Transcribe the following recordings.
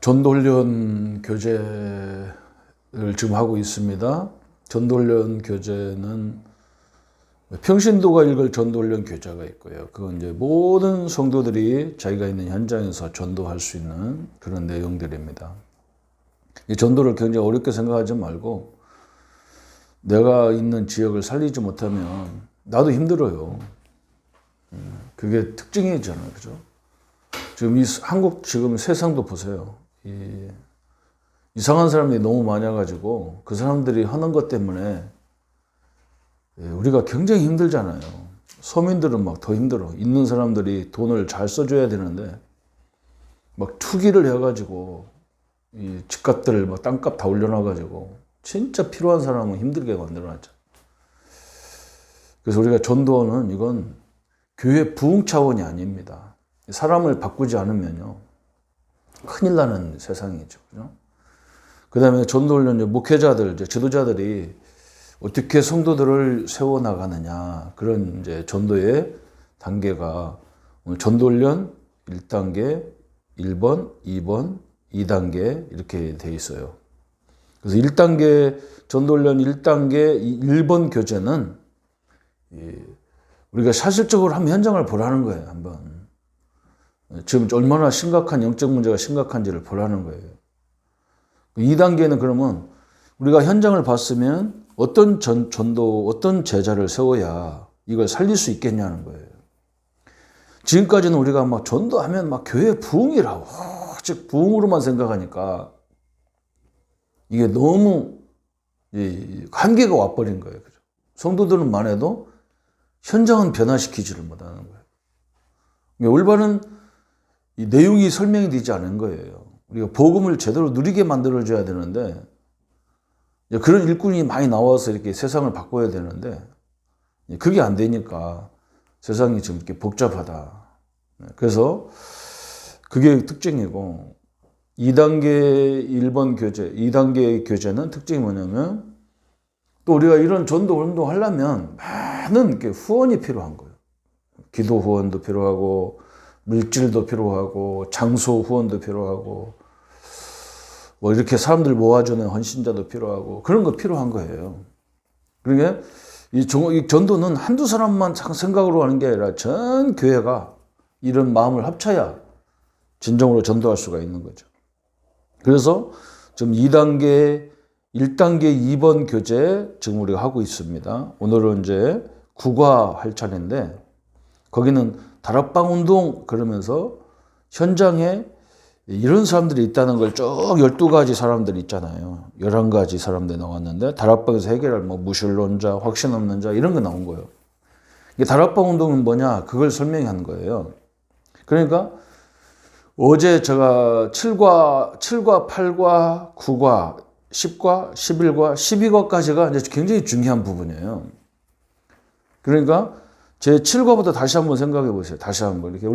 전도훈련 교재를 지금 하고 있습니다. 전도훈련 교재는 평신도가 읽을 전도훈련 교재가 있고요. 그건 이제 모든 성도들이 자기가 있는 현장에서 전도할 수 있는 그런 내용들입니다. 이 전도를 굉장히 어렵게 생각하지 말고 내가 있는 지역을 살리지 못하면 나도 힘들어요. 그게 특징이잖아요. 그죠? 지금 한국 지금 세상도 보세요. 이상한 사람들이 너무 많아가지고 그 사람들이 하는 것 때문에 우리가 굉장히 힘들잖아요. 서민들은 막 더 힘들어. 있는 사람들이 돈을 잘 써줘야 되는데 막 투기를 해가지고 이 집값들 막 땅값 다 올려놔가지고 진짜 필요한 사람은 힘들게 만들어놨죠. 그래서 우리가 전도는 이건 교회 부흥 차원이 아닙니다. 사람을 바꾸지 않으면요 큰일 나는 세상이죠. 그 다음에 전도훈련 목회자들, 지도자들이 어떻게 성도들을 세워나가느냐, 그런 이제 전도의 단계가 오늘 전도훈련 1단계, 1번, 2번, 2단계 이렇게 돼 있어요. 그래서 1단계, 전도훈련 1단계 1번 교재는 우리가 사실적으로 한번 현장을 보라는 거예요. 한번. 지금 얼마나 심각한 영적 문제가 심각한지를 보라는 거예요. 2단계는 그러면 우리가 현장을 봤으면 어떤 전도, 어떤 제자를 세워야 이걸 살릴 수 있겠냐는 거예요. 지금까지는 우리가 막 전도하면 막 교회 부흥이라고, 즉 부흥으로만 생각하니까 이게 너무 한계가 와버린 거예요. 성도들만 해도 현장은 변화시키지를 못하는 거예요. 올바른 이 내용이 설명이 되지 않은 거예요. 우리가 복음을 제대로 누리게 만들어줘야 되는데 그런 일꾼이 많이 나와서 이렇게 세상을 바꿔야 되는데 그게 안 되니까 세상이 지금 이렇게 복잡하다. 그래서 그게 특징이고 2단계 1번 교재, 2단계 교재는 특징이 뭐냐면 또 우리가 이런 전도 운동 하려면 많은 이렇게 후원이 필요한 거예요. 기도 후원도 필요하고 물질도 필요하고 장소 후원도 필요하고 뭐 이렇게 사람들 모아주는 헌신자도 필요하고 그런 거 필요한 거예요. 그러니까 이 전도는 한두 사람만 생각으로 하는 게 아니라 전 교회가 이런 마음을 합쳐야 진정으로 전도할 수가 있는 거죠. 그래서 지금 2단계, 1단계 2번 교재 지금 우리가 하고 있습니다. 오늘은 이제 국화할 차례인데 거기는 다락방 운동 그러면서 현장에 이런 사람들이 있다는 걸 쭉 12가지 사람들이 있잖아요. 11가지 사람들이 나왔는데 다락방에서 해결할 뭐 무신론자, 확신 없는 자 이런 거 나온 거예요. 이게 다락방 운동은 뭐냐 그걸 설명한 거예요. 그러니까 어제 제가 7과, 8과, 9과, 10과, 11과, 12과까지가 이제 굉장히 중요한 부분이에요. 그러니까 제 7과부터 다시 한번 생각해 보세요. 다시 한번. 이렇게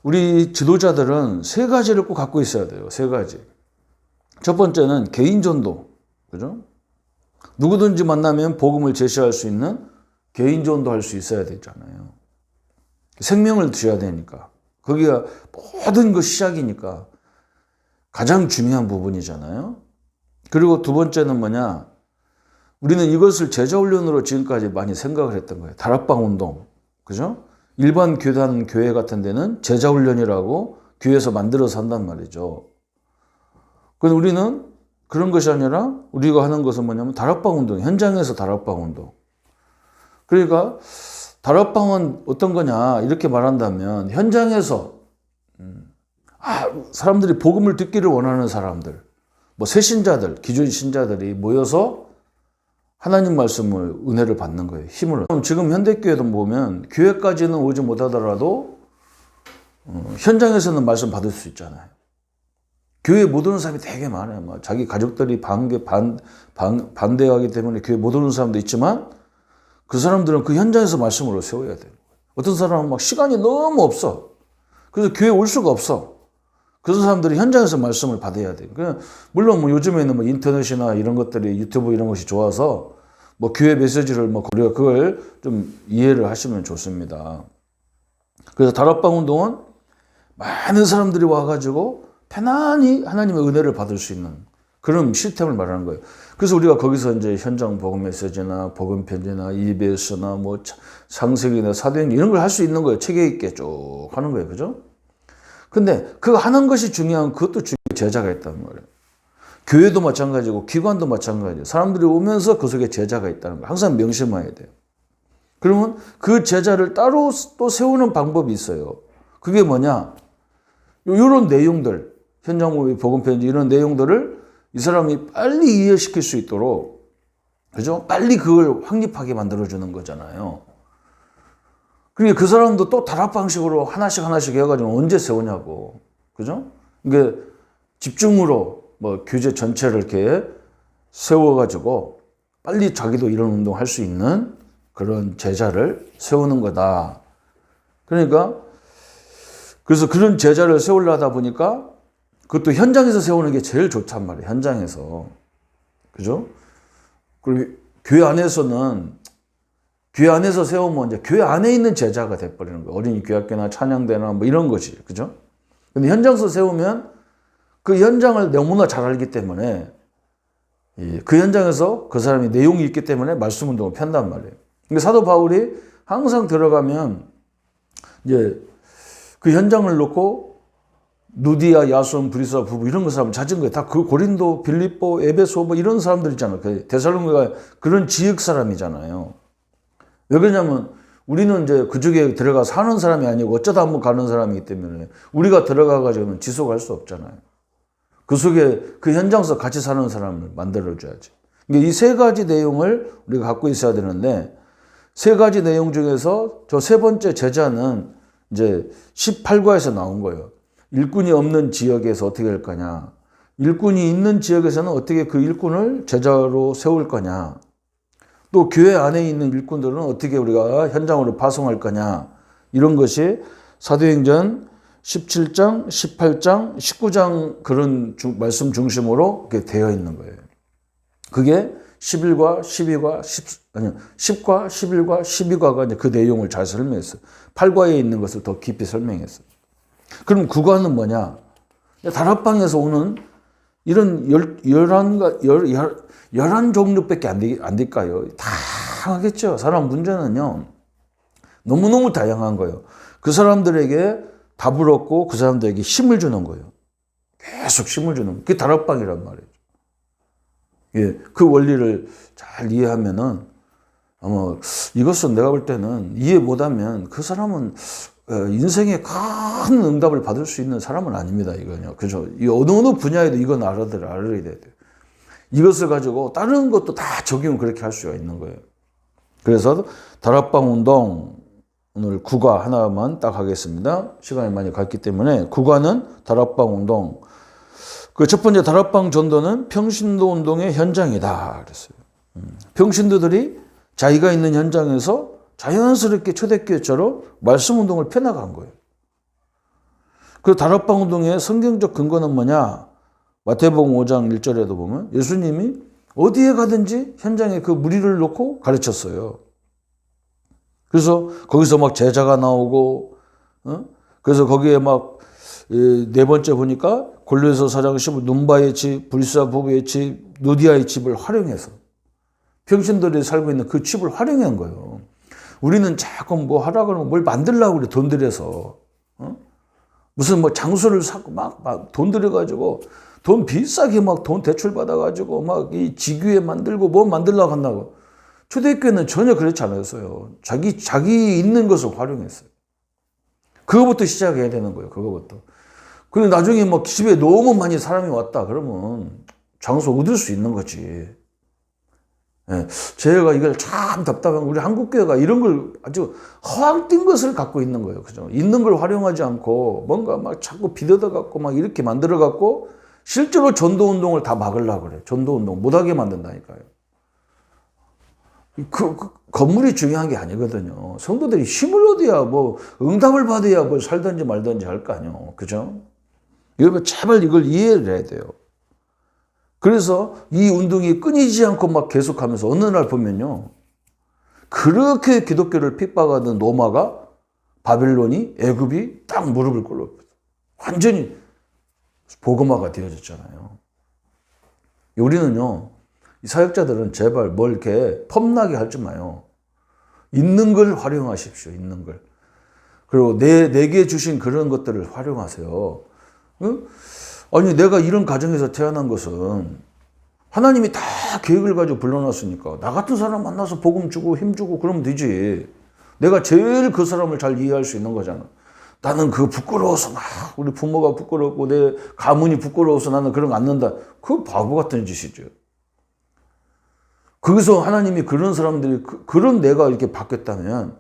우리 지도자들은 세 가지를 꼭 갖고 있어야 돼요. 세 가지. 첫 번째는 개인 전도. 그죠? 누구든지 만나면 복음을 제시할 수 있는 개인 전도 할 수 있어야 되잖아요. 생명을 드셔야 되니까. 거기가 모든 것 시작이니까 가장 중요한 부분이잖아요. 그리고 두 번째는 뭐냐? 우리는 이것을 제자훈련으로 지금까지 많이 생각을 했던 거예요. 다락방 운동. 그죠? 일반 교회 같은 데는 제자훈련이라고 교회에서 만들어서 한단 말이죠. 그런데 우리는 그런 것이 아니라 우리가 하는 것은 뭐냐면 다락방 운동, 현장에서 다락방 운동. 그러니까 다락방은 어떤 거냐 이렇게 말한다면 현장에서 사람들이 복음을 듣기를 원하는 사람들, 뭐 새신자들, 기존 신자들이 모여서 하나님 말씀을 은혜를 받는 거예요. 힘을. 지금 현대교회도 보면 교회까지는 오지 못하더라도 현장에서는 말씀 받을 수 있잖아요. 교회 못 오는 사람이 되게 많아요. 막 자기 가족들이 반대하기 때문에 교회 못 오는 사람도 있지만 그 사람들은 그 현장에서 말씀으로 세워야 돼요. 어떤 사람은 막 시간이 너무 없어. 그래서 교회 올 수가 없어. 그런 사람들이 현장에서 말씀을 받아야 돼요. 물론 뭐 요즘에는 뭐 인터넷이나 이런 것들이 유튜브 이런 것이 좋아서 뭐 교회 메시지를 뭐 우리가 그걸 좀 이해를 하시면 좋습니다. 그래서 다락방 운동은 많은 사람들이 와가지고 편안히 하나님의 은혜를 받을 수 있는 그런 시스템을 말하는 거예요. 그래서 우리가 거기서 이제 현장 복음 메시지나 복음 편지나 EBS나 뭐 창세기나 사도행전 이런 걸 할 수 있는 거예요. 체계 있게 쭉 하는 거예요. 그죠? 근데 그거 하는 것이 중요한 그것도 제자가 있다는 거예요. 교회도 마찬가지고 기관도 마찬가지예요. 사람들이 오면서 그 속에 제자가 있다는 거 항상 명심해야 돼요. 그러면 그 제자를 따로 또 세우는 방법이 있어요. 그게 뭐냐? 이런 내용들, 현장 복음 편지 이런 내용들을 이 사람이 빨리 이해시킬 수 있도록, 그죠? 빨리 그걸 확립하게 만들어주는 거잖아요. 그러니까 그 사람도 또 다락 방식으로 하나씩 해가지고 언제 세우냐고. 그죠? 이게 집중으로 뭐 교재 전체를 이렇게 세워가지고 빨리 자기도 이런 운동 할 수 있는 그런 제자를 세우는 거다. 그러니까 그래서 그런 제자를 세우려다 보니까 그것도 현장에서 세우는 게 제일 좋단 말이에요. 현장에서. 그죠? 그리고 교회 안에서 세우면 이제 교회 안에 있는 제자가 돼버리는 거예요. 어린이 교학교나 찬양대나 뭐 이런 것이. 그죠? 근데 현장에서 세우면 그 현장을 너무나 잘 알기 때문에 그 현장에서 그 사람이 내용이 있기 때문에 말씀 운동을 편단 말이에요. 그러니까 사도 바울이 항상 들어가면 이제 그 현장을 놓고 누디아, 야손, 브리스라 부부 이런 거 사람 찾은 거예요. 다 그 고린도, 빌립보, 에베소 뭐 이런 사람들 있잖아요. 데살로니가 그런 지역 사람이잖아요. 왜 그러냐면 우리는 이제 그쪽에 들어가 사는 사람이 아니고 어쩌다 한번 가는 사람이기 때문에 우리가 들어가가지고는 지속할 수 없잖아요. 그 속에 그 현장에서 같이 사는 사람을 만들어줘야지. 그러니까 이 세 가지 내용을 우리가 갖고 있어야 되는데 세 가지 내용 중에서 저 세 번째 제자는 이제 18과에서 나온 거예요. 일꾼이 없는 지역에서 어떻게 할 거냐. 일꾼이 있는 지역에서는 어떻게 그 일꾼을 제자로 세울 거냐. 또 교회 안에 있는 일꾼들은 어떻게 우리가 현장으로 파송할 거냐. 이런 것이 사도행전 17장, 18장, 19장 그런 말씀 중심으로 이렇게 되어 있는 거예요. 그게 11과 12과 10과 11과 12과가 이제 그 내용을 잘 설명했어요. 8과에 있는 것을 더 깊이 설명했어요. 그럼 9과는 뭐냐? 다락방에서 오는 이런 11종류밖에 안 될까요? 다양하겠죠. 사람 문제는요. 너무너무 다양한 거예요. 그 사람들에게 답을 얻고 그 사람들에게 힘을 주는 거예요. 계속 힘을 주는 거예요. 그게 다락방이란 말이에요. 예, 그 원리를 잘 이해하면은 아마 이것은 내가 볼 때는 이해 못하면 그 사람은 인생에 큰 응답을 받을 수 있는 사람은 아닙니다. 이거요. 그죠? 이 어느 분야에도 이건 알아야 돼요. 이것을 가지고 다른 것도 다 적용을 그렇게 할 수가 있는 거예요. 그래서 다락방 운동 오늘 9과 하나만 딱 하겠습니다. 시간이 많이 갔기 때문에 9과는 다락방 운동. 그 첫 번째 다락방 전도는 평신도 운동의 현장이다 그랬어요. 평신도들이 자기가 있는 현장에서 자연스럽게 초대교회처럼 말씀 운동을 펴나간 거예요. 그 다락방 운동의 성경적 근거는 뭐냐? 마태복음 5장 1절에도 보면 예수님이 어디에 가든지 현장에 그 무리를 놓고 가르쳤어요. 그래서 거기서 막 제자가 나오고, 그래서 거기에 막 네 번째 보니까 골로새서 4장 15 눈바의 집, 브리스라 부부의 집, 누디아의 집을 활용해서 평신도들이 살고 있는 그 집을 활용한 거예요. 우리는 자꾸 뭐 하라 그러면 뭘 만들려고 그래, 돈 들여서. 무슨 뭐 장소를 사고 막 돈 들여가지고 돈 비싸게 막 돈 대출 받아가지고 막 이 지교회 만들고 뭐 만들려고 한다고. 초대교회는 전혀 그렇지 않았어요. 자기 있는 것을 활용했어요. 그거부터 시작해야 되는 거예요. 그거부터. 근데 나중에 뭐 집에 너무 많이 사람이 왔다 그러면 장소 얻을 수 있는 거지. 예, 제가 이걸 참 답답한 우리 한국교회가 이런 걸 아주 허황된 것을 갖고 있는 거예요. 그죠? 있는 걸 활용하지 않고 뭔가 막 자꾸 비벼다 갖고 막 이렇게 만들어 갖고 실제로 전도 운동을 다 막으려고 그래. 전도 운동 못하게 만든다니까요. 그 건물이 중요한 게 아니거든요. 성도들이 힘을 얻어야 뭐 응답을 받아야 뭐 살든지 말든지 할 거 아니에요. 그죠? 여러분 제발 이걸 이해를 해야 돼요. 그래서 이 운동이 끊이지 않고 막 계속하면서 어느 날 보면요. 그렇게 기독교를 핍박하던 로마가 바벨론이 애굽이 딱 무릎을 꿇어. 완전히 복음화가 되어졌잖아요. 우리는요, 이 사역자들은 제발 뭘 이렇게 펌나게 하지 마요. 있는 걸 활용하십시오. 있는 걸. 그리고 내게 주신 그런 것들을 활용하세요. 응? 아니, 내가 이런 가정에서 태어난 것은 하나님이 다 계획을 가지고 불러놨으니까 나 같은 사람 만나서 복음 주고 힘 주고 그러면 되지. 내가 제일 그 사람을 잘 이해할 수 있는 거잖아. 나는 그거 부끄러워서 막 우리 부모가 부끄럽고 내 가문이 부끄러워서 나는 그런 거 안 넣는다. 그거 바보 같은 짓이죠. 거기서 하나님이 그런 사람들이 그런 내가 이렇게 바뀌었다면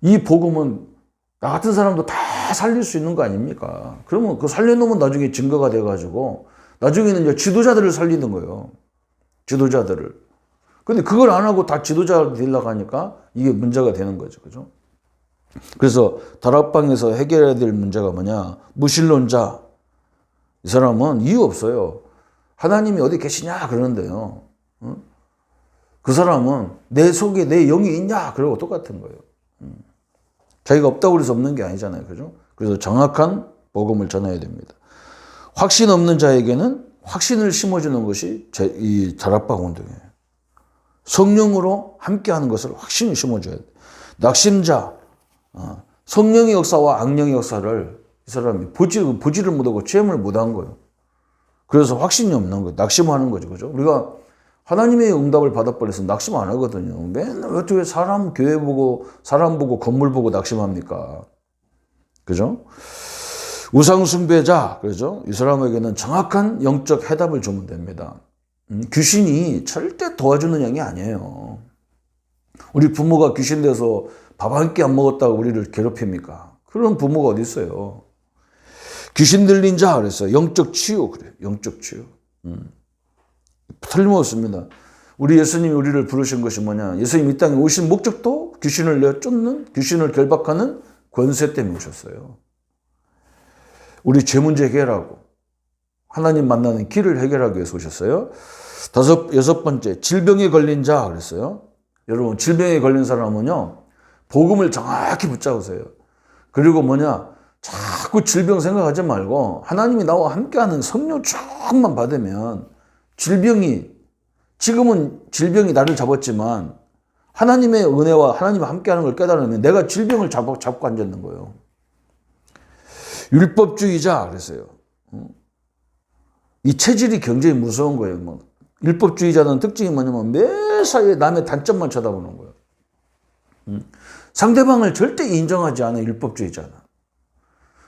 이 복음은 나 같은 사람도 다 살릴 수 있는 거 아닙니까? 그러면 그 살려놓으면 나중에 증거가 돼가지고 나중에는 이제 지도자들을 살리는 거예요. 지도자들을. 근데 그걸 안 하고 다 지도자를 되려고 하니까 이게 문제가 되는 거죠. 그죠? 그래서 다락방에서 해결해야 될 문제가 뭐냐? 무신론자. 이 사람은 이유 없어요. 하나님이 어디 계시냐? 그러는데요. 응? 그 사람은 내 속에 내 영이 있냐? 그러고 똑같은 거예요. 자기가 없다고 그래서 없는 게 아니잖아요. 그죠? 그래서 정확한 복음을 전해야 됩니다. 확신 없는 자에게는 확신을 심어주는 것이 이 다락방 운동이에요. 성령으로 함께하는 것을 확신을 심어줘야 돼요. 낙심자, 성령의 역사와 악령의 역사를 이 사람이 보지를 못하고 체험을 못한 거예요. 그래서 확신이 없는 거예요. 낙심하는 거죠. 그죠? 우리가 하나님의 응답을 받아버려서 낙심 안 하거든요. 맨날 어떻게 사람 교회 보고 사람 보고 건물 보고 낙심합니까? 그죠? 우상숭배자, 그죠? 이 사람에게는 정확한 영적 해답을 주면 됩니다. 귀신이 절대 도와주는 영이 아니에요. 우리 부모가 귀신 돼서 밥 한 끼 안 먹었다고 우리를 괴롭힙니까? 그런 부모가 어디 있어요? 귀신 들린 자 그랬어요. 영적 치유 그래요. 영적 치유. 틀림없습니다. 우리 예수님이 우리를 부르신 것이 뭐냐? 예수님 이 땅에 오신 목적도 귀신을 내쫓는, 귀신을 결박하는 권세 때문에 오셨어요. 우리 죄 문제 해결하고 하나님 만나는 길을 해결하기 위해서 오셨어요. 여섯 번째, 질병에 걸린 자 그랬어요. 여러분, 질병에 걸린 사람은요, 복음을 정확히 붙잡으세요. 그리고 뭐냐, 자꾸 질병 생각하지 말고 하나님이 나와 함께하는 성령 조금만 받으면 지금은 질병이 나를 잡았지만 하나님의 은혜와 하나님과 함께하는 걸 깨달으면 내가 질병을 잡고 앉았는 거예요. 율법주의자 그랬어요. 이 체질이 굉장히 무서운 거예요. 율법주의자는 특징이 뭐냐면 매사에 남의 단점만 쳐다보는 거예요. 상대방을 절대 인정하지 않아. 율법주의자는.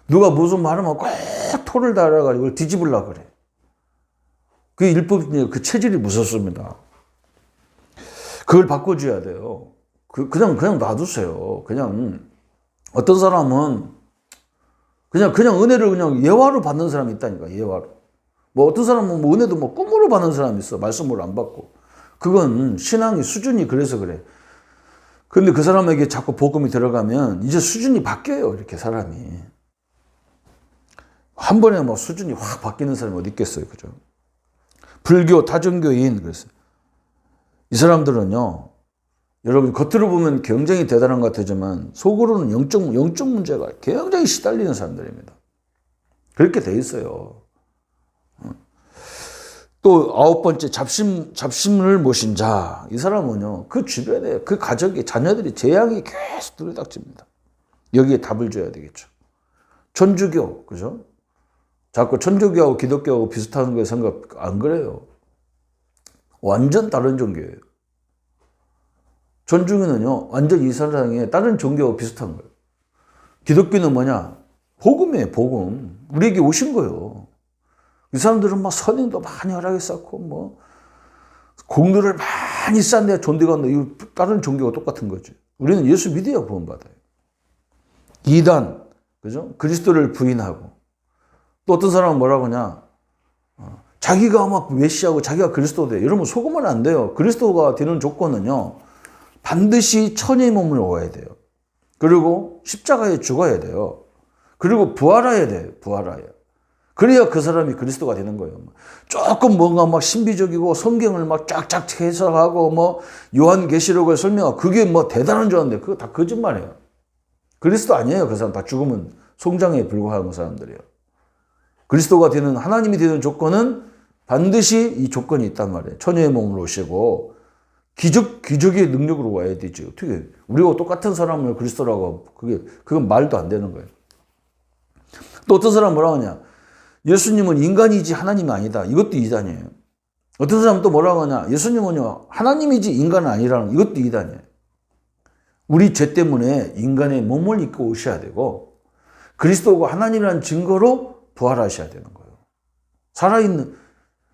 누가 무슨 말하면 꼭 토를 달아가지고 그걸 뒤집으려고 그래. 그게 율법주의, 그 체질이 무섭습니다. 그걸 바꿔줘야 돼요. 그냥 놔두세요. 그냥 어떤 사람은 그냥 은혜를 그냥 예화로 받는 사람이 있다니까. 예화로. 뭐 어떤 사람은 뭐 은혜도 뭐 꿈으로 받는 사람이 있어. 말씀으로 안 받고. 그건 신앙의 수준이 그래서 그래. 근데 그 사람에게 자꾸 복음이 들어가면 이제 수준이 바뀌어요. 이렇게 사람이. 한 번에 뭐 수준이 확 바뀌는 사람이 어디 있겠어요. 그죠? 불교, 타종교인, 그랬어요. 이 사람들은요, 여러분, 겉으로 보면 굉장히 대단한 것 같지만, 속으로는 영적 문제가 굉장히 시달리는 사람들입니다. 그렇게 돼 있어요. 또, 아홉 번째, 잡심을 모신 자. 이 사람은요, 그 주변에, 그 가족의 자녀들이 재앙이 계속 들이닥칩니다. 여기에 답을 줘야 되겠죠. 천주교, 그죠? 자꾸 천주교하고 기독교하고 비슷한 거에 생각 안 그래요. 완전 다른 종교예요. 천주교는요, 완전 이 세상에 다른 종교하고 비슷한 거예요. 기독교는 뭐냐? 복음이에요, 복음. 우리에게 오신 거예요. 이 사람들은 막 선행도 많이 하라고 쌓고, 뭐, 공들을 많이 쌓는데 존대가 온다. 이거 다른 종교가 똑같은 거지. 우리는 예수 믿어야 구원받아요. 이단, 그죠? 그리스도를 부인하고. 또 어떤 사람은 뭐라고 하냐? 자기가 막 메시아고 자기가 그리스도 돼. 이러면 속으면 안 돼요. 그리스도가 되는 조건은요, 반드시 천의 몸을 얻어야 돼요. 그리고 십자가에 죽어야 돼요. 그리고 부활해야 돼요. 부활해야. 그래야 그 사람이 그리스도가 되는 거예요. 조금 뭔가 막 신비적이고 성경을 막 쫙쫙 해석하고 뭐 요한계시록을 설명하고 그게 뭐 대단한 줄 알았는데 그거 다 거짓말이에요. 그리스도 아니에요. 그 사람 다 죽으면 송장에 불과한 사람들이에요. 그리스도가 되는, 하나님이 되는 조건은 반드시 이 조건이 있단 말이에요. 처녀의 몸으로 오시고 기적의 능력으로 와야 되지. 어떻게 우리와 똑같은 사람을 그리스도라고, 그건 말도 안 되는 거예요. 또 어떤 사람은 뭐라고 하냐? 예수님은 인간이지 하나님이 아니다. 이것도 이단이에요. 어떤 사람은 또 뭐라고 하냐? 예수님은요, 하나님이지 인간은 아니라는, 이것도 이단이에요. 우리 죄 때문에 인간의 몸을 입고 오셔야 되고 그리스도가 하나님이라는 증거로 부활하셔야 되는 거예요. 살아있는,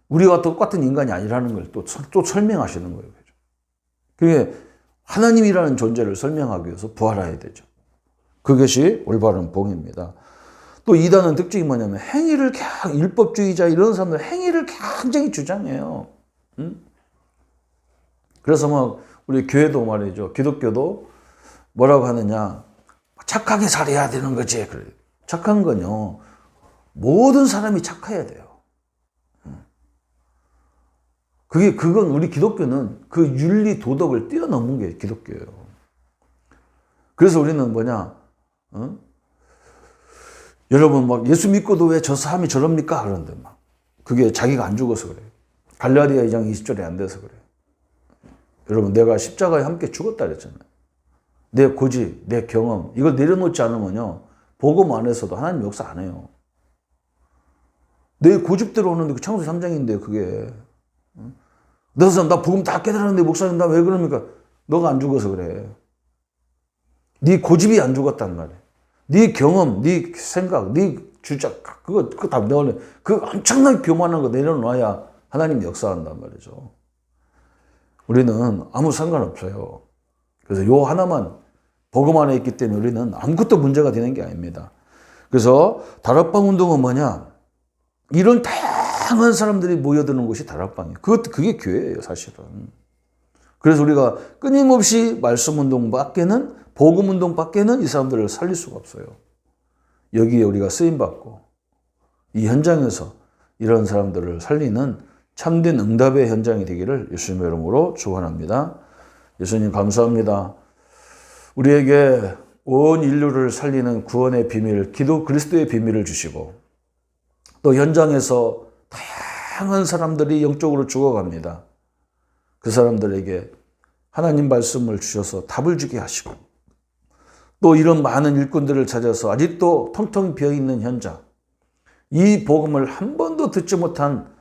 우리와 똑같은 인간이 아니라는 걸 또 설명하시는 거예요. 그게 하나님이라는 존재를 설명하기 위해서 부활해야 되죠. 그것이 올바른 복입니다. 또 이단은 특징이 뭐냐면 행위를 그냥, 율법주의자 이런 사람들 행위를 굉장히 주장해요. 그래서 뭐 우리 교회도 말이죠. 기독교도 뭐라고 하느냐? 착하게 살아야 되는 거지. 그래. 착한 건요, 모든 사람이 착해야 돼요. 그건 우리 기독교는 그 윤리 도덕을 뛰어넘은 게 기독교예요. 그래서 우리는 뭐냐? 여러분 막 예수 믿고도 왜 저 사람이 저럽니까? 그런데 막 그게 자기가 안 죽어서 그래요. 갈라디아 2장 20절에 안 돼서 그래요. 여러분, 내가 십자가에 함께 죽었다 그랬잖아요. 내 고집, 내 경험, 이걸 내려놓지 않으면요, 복음 안에서도 하나님 역사 안 해요. 내 고집대로 오는데, 그 창세기 3장인데 그게. 너서 나 복음 다 깨달았는데 목사님 나 왜 그럽니까? 너가 안 죽어서 그래. 네 고집이 안 죽었단 말이야. 네 경험, 네 생각, 네 주작, 그거 다 내려놓아. 그 엄청나게 교만한 거 내려놔야 하나님이 역사한단 말이죠. 우리는 아무 상관없어요. 그래서 요 하나만 복음 안에 있기 때문에 우리는 아무것도 문제가 되는 게 아닙니다. 그래서 다락방 운동은 뭐냐? 이런 다양한 사람들이 모여드는 곳이 다락방이에요. 그게 교회예요, 사실은. 그래서 우리가 끊임없이 말씀 운동 밖에는, 복음 운동 밖에는 이 사람들을 살릴 수가 없어요. 여기에 우리가 쓰임받고 이 현장에서 이런 사람들을 살리는 참된 응답의 현장이 되기를 예수님의 이름으로 축원합니다. 예수님 감사합니다. 우리에게 온 인류를 살리는 구원의 비밀, 그리스도의 비밀을 주시고 또 현장에서 다양한 사람들이 영적으로 죽어갑니다. 그 사람들에게 하나님 말씀을 주셔서 답을 주게 하시고 또 이런 많은 일꾼들을 찾아서 아직도 텅텅 비어있는 현장, 이 복음을 한 번도 듣지 못한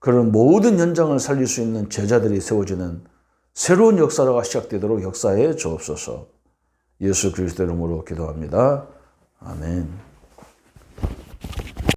그런 모든 현장을 살릴 수 있는 제자들이 세워지는 새로운 역사가 시작되도록 역사해 주옵소서. 예수 그리스도 이름으로 기도합니다. 아멘.